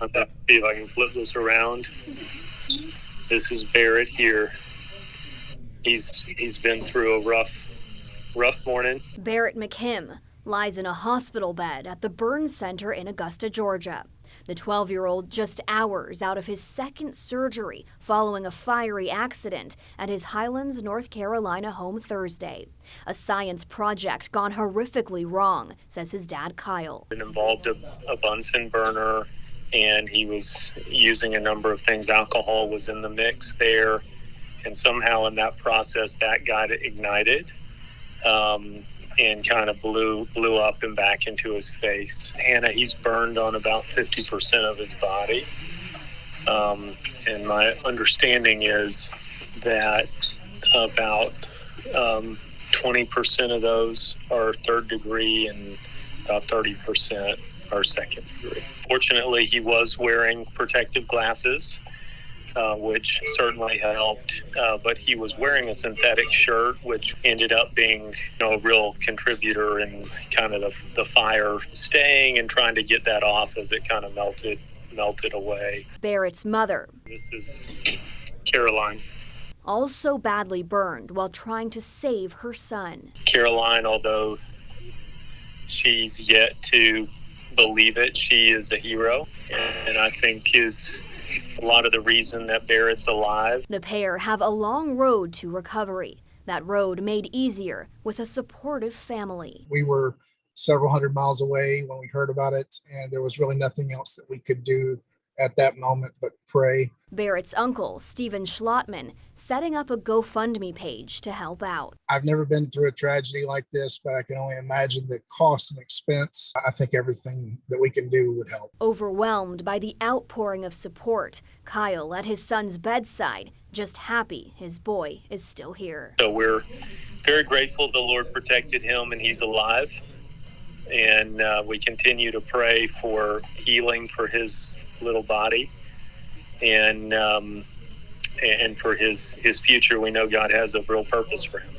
I'm going to see if I can flip this around. This is Barrett here. He's been through a rough morning. Barrett McKim lies in a hospital bed at the burn center in Augusta, Georgia. The 12-year-old just hours out of his second surgery following a fiery accident at his Highlands, North Carolina home Thursday. A science project gone horrifically wrong, says his dad, Kyle. It involved a Bunsen burner, and he was using a number of things. Alcohol was in the mix there, and somehow in that process that got ignited. And kind of blew up and back into his face. Hannah, he's burned on about 50% of his body. And my understanding is that about 20% of those are 3rd degree and about 30% are 2nd degree. Fortunately, he was wearing protective glasses, which certainly helped, but he was wearing a synthetic shirt, which ended up being a real contributor in kind of the fire staying and trying to get that off as it kind of melted away. Barrett's mother. This is Caroline. Also badly burned while trying to save her son. Caroline, although she's yet to believe it, she is a hero, and I think is a lot of the reason that Barrett's alive. The pair have a long road to recovery. That road made easier with a supportive family. We were several hundred miles away when we heard about it, and there was really nothing else that we could do at that moment but pray. Barrett's uncle, Stephen Schlottman, setting up a GoFundMe page to help out. I've never been through a tragedy like this, but I can only imagine the cost and expense. I think everything that we can do would help. Overwhelmed by the outpouring of support, Kyle at his son's bedside, just happy his boy is still here. So we're very grateful the Lord protected him and he's alive. And we continue to pray for healing for his little body and for his future. We know God has a real purpose for him.